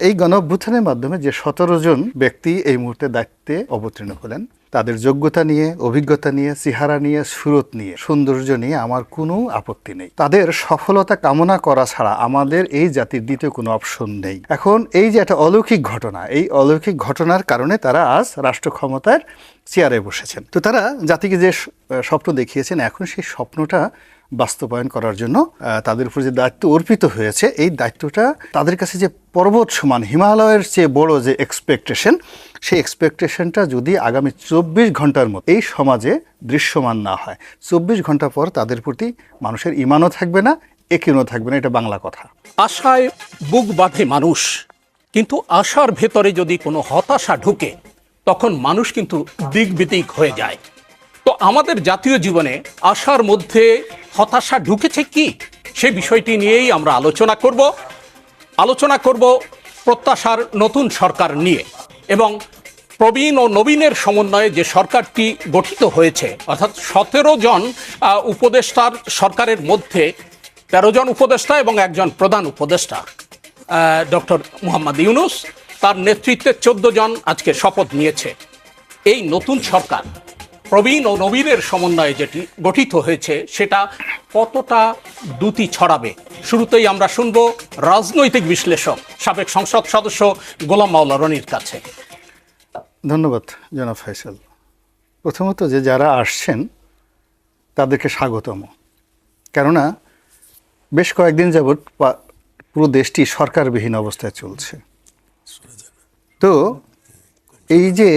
এই গণঅভ্যুত্থানের মাধ্যমে যে 17 জন ব্যক্তি এই মুহূর্তে দায়িত্বে অবতীর্ণ হলেন, তাদের যোগ্যতা নিয়ে, অভিজ্ঞতা নিয়ে, চেহারা নিয়ে, সুরত নিয়ে, সৌন্দর্য নিয়ে আমার কোনো আপত্তি নেই। তাদের সফলতা কামনা করা ছাড়া আমাদের এই জাতির দ্বিতীয় কোনো অপশন নেই। এখন এই যে একটা অলৌকিক ঘটনা, এই অলৌকিক ঘটনার কারণে তারা আজ রাষ্ট্র ক্ষমতার চেয়ারে বসেছেন। তো তারা জাতিকে যে স্বপ্ন দেখিয়েছেন, এখন সেই স্বপ্নটা বাস্তবায়ন করার জন্য তাদের উপর যে দায়িত্ব অর্পিত হয়েছে, এই দায়িত্বটা তাদের কাছে যে পর্বত সমান, হিমালয়ের চেয়ে বড় যে এক্সপেকটেশন, সেই এক্সপেকটেশনটা যদি আগামী 24 ঘন্টার মধ্যে এই সমাজে দৃশ্যমান না হয়, 24 ঘন্টা পর তাদের প্রতি মানুষের ইমানও থাকবে না, একিনও থাকবে না। এটা বাংলা কথা। আশায় বুক বাঁধে মানুষ, কিন্তু আশার ভেতরে যদি কোনো হতাশা ঢুকে তখন মানুষ কিন্তু দিকবিদিক হয়ে যায়। তো আমাদের জাতীয় জীবনে আশার মধ্যে হতাশা ঢুকেছে কি, সে বিষয়টি নিয়েই আমরা আলোচনা করব প্রত্যাশার নতুন সরকার নিয়ে এবং প্রবীণ ও নবীনের সমন্বয়ে যে সরকারটি গঠিত হয়েছে, অর্থাৎ 17 জন উপদেষ্টার সরকারের মধ্যে 13 জন উপদেষ্টা এবং একজন প্রধান উপদেষ্টা ডক্টর মোহাম্মদ ইউনূস, তার নেতৃত্বে 14 জন আজকে শপথ নিয়েছে। এই নতুন সরকার প্রবীণ ও নবীনের সমন্বয়ে যেটি গঠিত হয়েছে সেটা কতটা দ্যুতি ছড়াবে, শুরুতেই আমরা শুনব রাজনৈতিক বিশ্লেষক সাবেক সংসদ সদস্য গোলাম মাওলা রনির কাছে। ধন্যবাদ জনাব ফয়সাল। প্রথমত যে যারা আসছেন তাদেরকে স্বাগতম, কেননা বেশ কয়েকদিন যাবৎ পুরো দেশটি সরকারবিহীন অবস্থায় চলছে। তো এই যে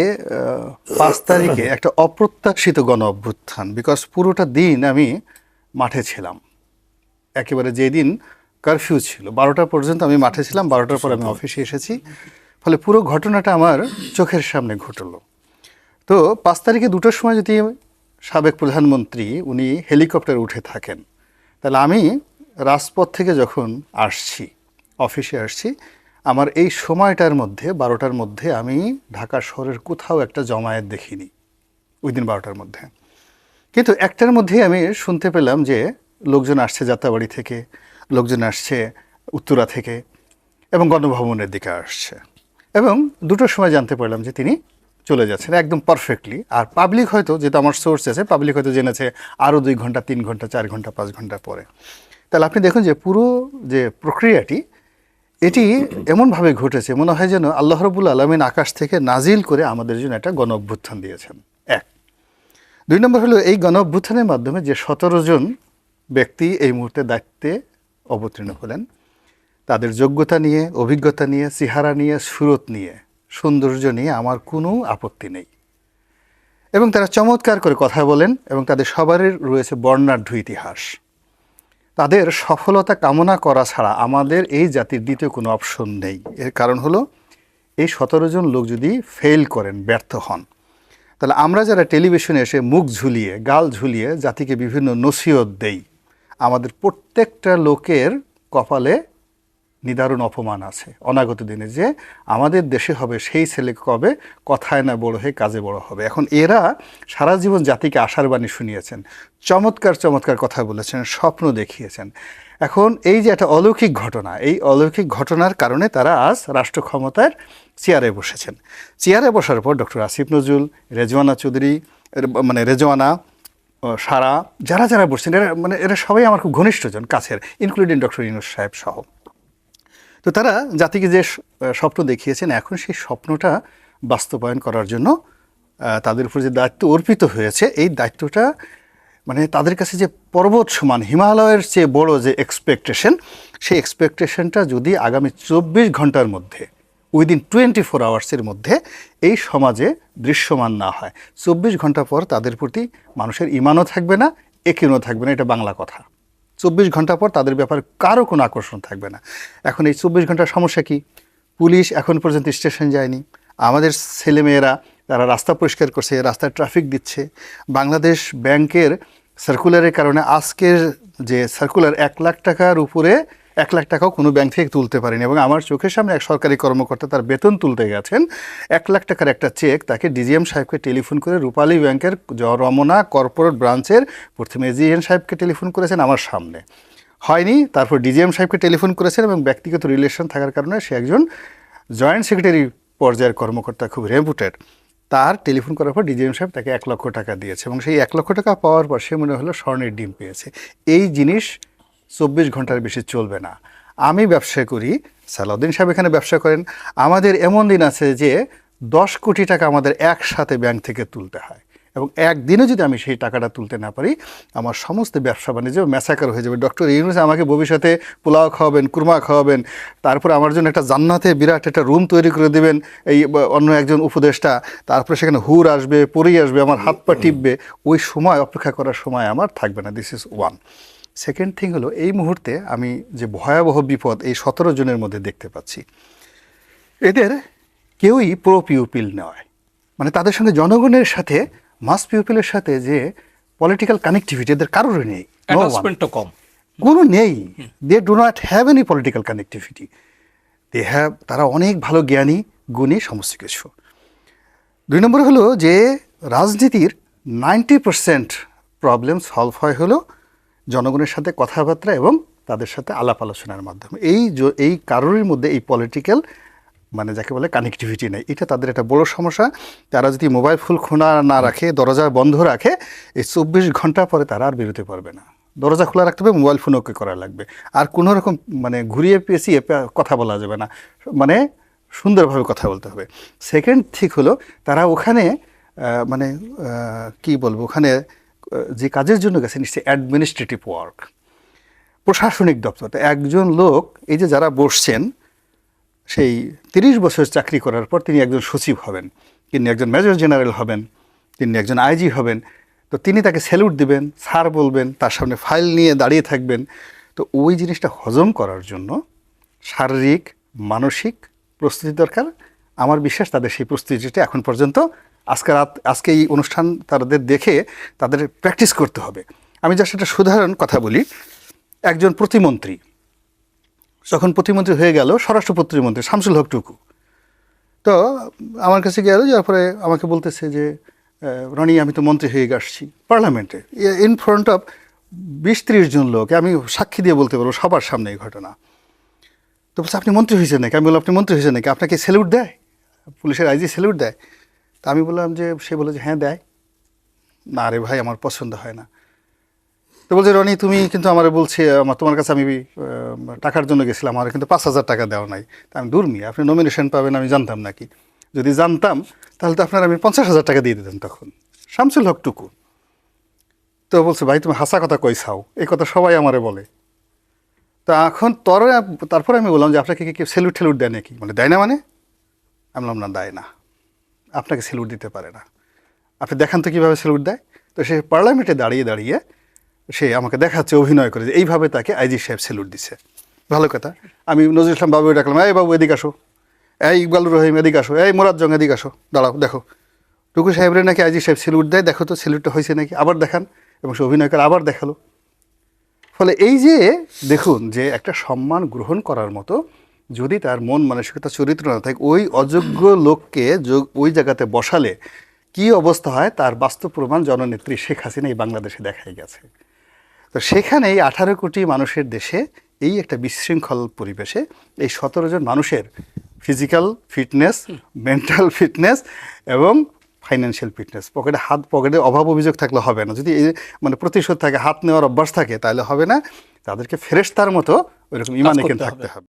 5 তারিখে একটা অপ্রত্যাশিত গণ অভ্যুত্থান, বিকজ পুরোটা দিন আমি মাঠে ছিলাম, একেবারে যেদিন কারফিউ ছিল 12টা পর্যন্ত আমি মাঠে ছিলাম, 12টার পর আমি অফিসে এসেছি, ফলে পুরো ঘটনাটা আমার চোখের সামনে ঘটলো। তো 5 তারিখে 2টার সময় যদি সাবেক প্রধানমন্ত্রী উনি হেলিকপ্টারে উঠে থাকেন, তাহলে আমি রাজপথ থেকে যখন আসছি, অফিসে আসছি, আমার এই সময়টার মধ্যে 12টার মধ্যে আমি ঢাকা শহরের কোথাও একটা জমায়েত দেখিনি ওই দিন 12টার মধ্যে। কিন্তু একটার মধ্যেই আমি শুনতে পেলাম যে লোকজন আসছে যাত্রাবাড়ি থেকে, লোকজন আসছে উত্তরা থেকে এবং গণভবনের দিকে আসছে, এবং 2টোর সময় জানতে পারলাম যে তিনি চলে যাচ্ছেন একদম পারফেক্টলি। আর পাবলিক হয়তো, যেটা আমার সোর্স আছে, পাবলিক হয়তো জেনেছে আরও 2 ঘন্টা, 3 ঘন্টা, 4 ঘন্টা, 5 ঘন্টা পরে। তাহলে আপনি দেখুন যে পুরো যে প্রক্রিয়াটি, এটি এমনভাবে ঘটেছে মনে হয় যেন আল্লাহ রাব্বুল আলামিন আকাশ থেকে নাজিল করে আমাদের জন্য একটা গণ অভ্যুত্থান দিয়েছেন। 1। 2 নম্বর হলো এই গণ অভ্যুত্থানের মাধ্যমে যে 17 জন ব্যক্তি এই মুহূর্তে দায়িত্বে অবতীর্ণ হলেন, তাদের যোগ্যতা নিয়ে, অভিজ্ঞতা নিয়ে, চেহারা নিয়ে, সুরত নিয়ে, সৌন্দর্য নিয়ে আমার কোনো আপত্তি নেই, এবং তারা চমৎকার করে কথা বলেন এবং তাদের সবারই রয়েছে বর্ণাঢ্য ইতিহাস। তাদের সফলতা কামনা করা ছাড়া আমাদের এই জাতির দ্বিতীয় কোনো অপশন নেই। এর কারণ হলো এই 17 জন লোক যদি ফেল করেন, ব্যর্থ হন, তাহলে আমরা যারা টেলিভিশনে এসে মুখ ঝুলিয়ে, গাল ঝুলিয়ে জাতিকে বিভিন্ন নসিহত দেই, আমাদের প্রত্যেকটা লোকের কপালে নিদারুণ অপমান আছে অনাগত দিনে, যে আমাদের দেশে হবে সেই ছেলে কবে কথায় না বড় হয়ে কাজে বড় হবে। এখন এরা সারা জীবন জাতিকে আশার বাণী শুনিয়েছেন, চমৎকার চমৎকার কথা বলেছেন, স্বপ্ন দেখিয়েছেন। এখন এই যে একটা অলৌকিক ঘটনা, এই অলৌকিক ঘটনার কারণে তারা আজ রাষ্ট্র ক্ষমতার চেয়ারে বসেছেন। চেয়ারে বসার পর ডক্টর আসিফ নজরুল, রেজওয়ানা চৌধুরী, রেজওয়ানা, সারা, যারা যারা বসছেন, এরা সবাই আমার খুব ঘনিষ্ঠজন, কাছের, ইনক্লুডিং ডক্টর ইউনূস সাহেব সহ। তো তারা জাতিকে যে স্বপ্ন দেখিয়েছেন, এখন সেই স্বপ্নটা বাস্তবায়ন করার জন্য তাদের উপর যে দায়িত্ব অর্পিত হয়েছে, এই দায়িত্বটা তাদের কাছে যে পর্বত সমান, হিমালয়ের চেয়ে বড় যে এক্সপেকটেশন, সেই এক্সপেকটেশনটা যদি আগামী 24 ঘন্টার মধ্যে, উইদিন 24 আওয়ার্সের মধ্যে এই সমাজে দৃশ্যমান না হয়, 24 ঘন্টা পর তাদের প্রতি মানুষের ইমানও থাকবে না, একিনও থাকবে না। এটা বাংলা কথা। 24 ঘন্টা পর তাদের ব্যাপারে কারো কোনো আকর্ষণ থাকবে না। এখন এই 24 ঘন্টার সমস্যা কি? পুলিশ এখন পর্যন্ত স্টেশন যায়নি, আমাদের ছেলেমেয়েরা তারা রাস্তা পরিষ্কার করছে, রাস্তায় ট্রাফিক দিচ্ছে। বাংলাদেশ ব্যাংকের সার্কুলারের কারণে আজকের যে সার্কুলার 1 লাখ টাকার উপরে, 1 লাখ টাকাও কোনো ব্যাংক থেকে তুলতে পারেনি, এবং আমার চোখের সামনে এক সরকারি কর্মকর্তা তার বেতন তুলতে গেছেন, 1 লাখ টাকার একটা চেক তাকে ডিজিএম সাহেবকে টেলিফোন করে, রূপালী ব্যাংকের রমনা কর্পোরেট ব্রাঞ্চের প্রথমে এজিএন সাহেবকে টেলিফোন করেছেন আমার সামনে, হয়নি, তারপর ডিজিএম সাহেবকে টেলিফোন করেছেন, এবং ব্যক্তিগত রিলেশন থাকার কারণে সে একজন জয়েন্ট সেক্রেটারি পর্যায়ের কর্মকর্তা, খুব রেপুটেড, তার টেলিফোন করার পর ডিজিএম সাহেব তাকে 1 লক্ষ টাকা দিয়েছে এবং সেই 1 লক্ষ টাকা পাওয়ার পর সে মনে হলো স্বর্ণের ডিম পেয়েছে। এই জিনিস 24 ঘন্টার বেশি চলবে না। আমি ব্যবসা করি, সালাউদ্দিন সাহেব এখানে ব্যবসা করেন, আমাদের এমন দিন আছে যে 10 কোটি টাকা আমাদের একসাথে ব্যাংক থেকে তুলতে হয় এবং একদিনে যদি আমি সেই টাকাটা তুলতে না পারি আমার সমস্ত ব্যবসা বাণিজ্য ম্যাসাকার হয়ে যাবে। ডক্টর ইউনূস আমাকে ভবিষ্যতে পোলাও খাওয়াবেন, কুরমা খাওয়াবেন, তারপরে আমার জন্য একটা জান্নাতে বিরাট একটা রুম তৈরি করে দেবেন এই অন্য একজন উপদেষ্টা, তারপরে সেখানে হুর আসবে, পরি আসবে, আমার হাত পা টিপবে, ওই সময় অপেক্ষা করার সময় আমার থাকবে না। This is one. Second thing হলো, এই মুহূর্তে আমি যে ভয়াবহ বিপদ এই 17 জনের মধ্যে দেখতে পাচ্ছি, এদের কেউই প্রো পিউপিল নয়, মানে তাদের সঙ্গে জনগণের সাথে, মাস পিউপিলের সাথে যে পলিটিক্যাল কানেক্টিভিটি এদের কারোর নেই, অ্যাটাচমেন্টও কম, কোনো নেই। They do not have any political connectivity. তারা অনেক ভালো জ্ঞানী, গুণী, সমস্ত কিছু। 2 নম্বর হলো যে রাজনীতির 90% প্রবলেম সলভ হয় হলো জনগণের সাথে কথাবার্তা এবং তাদের সাথে আলাপ আলোচনার মাধ্যমে। এই কারোর মধ্যে এই পলিটিক্যাল মানে যাকে বলে কানেক্টিভিটি নেই, এটা তাদের একটা বড় সমস্যা। তারা যদি মোবাইল ফোন খোলা না রাখে, দরজা বন্ধ রাখে, এই 24 ঘন্টা পরে তারা আর বেরোতে পারবে না। দরজা খোলা রাখতে হবে, মোবাইল ফোন ওকে করা লাগবে, আর কোনো রকম মানে ঘুরিয়ে পেঁচিয়ে কথা বলা যাবে না, মানে সুন্দরভাবে কথা বলতে হবে। সেকেন্ড ঠিক হলো তারা ওখানে মানে কি বলবো, ওখানে যে কাজের জন্য গেছেন সে অ্যাডমিনিস্ট্রেটিভ ওয়ার্ক, প্রশাসনিক দপ্তর। একজন লোক এই যে যারা বসছেন, সেই 30 বছর চাকরি করার পর তিনি একজন সচিব হবেন, তিনি একজন মেজর জেনারেল হবেন, তিনি একজন আইজি হবেন, তো তিনি তাকে স্যালুট দিবেন, স্যার বলবেন, তার সামনে ফাইল নিয়ে দাঁড়িয়ে থাকবেন। তো ওই জিনিসটা হজম করার জন্য শারীরিক মানসিক প্রস্তুতি দরকার। আমার বিশ্বাস তাদের সেই প্রস্তুতিটা এখন পর্যন্ত আজকে এই অনুষ্ঠান তাদের দেখে তাদের প্র্যাকটিস করতে হবে। আমি জাস্ট একটা সাধারণ কথা বলি, একজন প্রতিমন্ত্রী যখন প্রতিমন্ত্রী হয়ে গেল, স্বরাষ্ট্র প্রতিমন্ত্রী শামসুল হক টুকু, তো আমার কাছে গেল, যার পরে আমাকে বলতেছে যে রনি আমি তো মন্ত্রী হয়ে আসছি পার্লামেন্টে, ইন ফ্রন্ট অফ 20-30 জন লোক, আমি সাক্ষী দিয়ে বলতে পারবো সবার সামনে এই ঘটনা। তো বলছে আপনি মন্ত্রী হয়েছেন নাকি? আমি বললাম আপনি মন্ত্রী হয়েছেন নাকি, আপনাকে স্যালুট দেয়, পুলিশের আইজি স্যালুট দেয়? তা আমি বললাম যে, সে বলে যে হ্যাঁ দেয়। না রে ভাই, আমার পছন্দ হয় না। তো বলছে রনি তুমি কিন্তু আমার বলছে তোমার কাছে আমি টাকার জন্য গেছিলাম, আমার কিন্তু 5,000 টাকা দেওয়া নাই। তা আমি দূর মিয়া, আপনি নমিনেশন পাবেন আমি জানতাম নাকি? যদি জানতাম তাহলে তো আপনার আমি 50,000 টাকা দিয়ে দিতাম তখন। শামসুল হক টুকু তো বলছে ভাই তুমি হাসা কথা কইছাও, এই কথা সবাই আমারে বলে। তা এখন তারপরে আমি বললাম যে আপনাকে কি কেউ স্যালুট ঠেলুট দেয় নাকি? মানে দেয় না, মানে আমি বললাম না দেয় না, আপনাকে স্যালুট দিতে পারে না, আপনি দেখান তো কীভাবে স্যালুট দেয়। তো সে পার্লামেন্টে দাঁড়িয়ে দাঁড়িয়ে সে আমাকে দেখাচ্ছে, অভিনয় করে যে এইভাবে তাকে আইজি সাহেব স্যালুট দিচ্ছে। ভালো কথা। আমি নজরুল ইসলাম বাবু ডাকলাম, এই বাবু এদিকে আসো, এই ইকবালুর রহিম এদিকে আসো, এই মোরাজ্জং এদিকে আসো, দাঁড়াও দেখো টুকু সাহেবরে নাকি আইজি সাহেব স্যালুট দেয়, দেখো তো স্যালুটটা হয়েছে নাকি, আবার দেখান। এবং সে অভিনয় করে আবার দেখালো। ফলে এই যে দেখুন যে একটা সম্মান গ্রহণ করার মতো যদি তার মন মানসিকতা চরিত্র না থাকে, ওই অযোগ্য লোককে ওই জায়গাতে বসালে কি অবস্থা হয় তার বাস্তব প্রমাণ জননেত্রী শেখ হাসিনা এই বাংলাদেশে দেখাই গেছে। তো সেখানে এই 18 কোটি মানুষের দেশে এই একটা বিশৃঙ্খল পরিবেশে এই 17 জন মানুষের ফিজিক্যাল ফিটনেস, মেন্টাল ফিটনেস এবং ফাইন্যান্সিয়াল ফিটনেস, পকেটে অভাব অভিযোগ থাকলে হবে না। যদি মানে প্রতিশোধ থাকে, হাত নেওয়ার অভ্যাস থাকে, তাহলে হবে না। তাদেরকে ফেরেশতার মতো ওইরকম ইমান এখানে থাকতে হবে।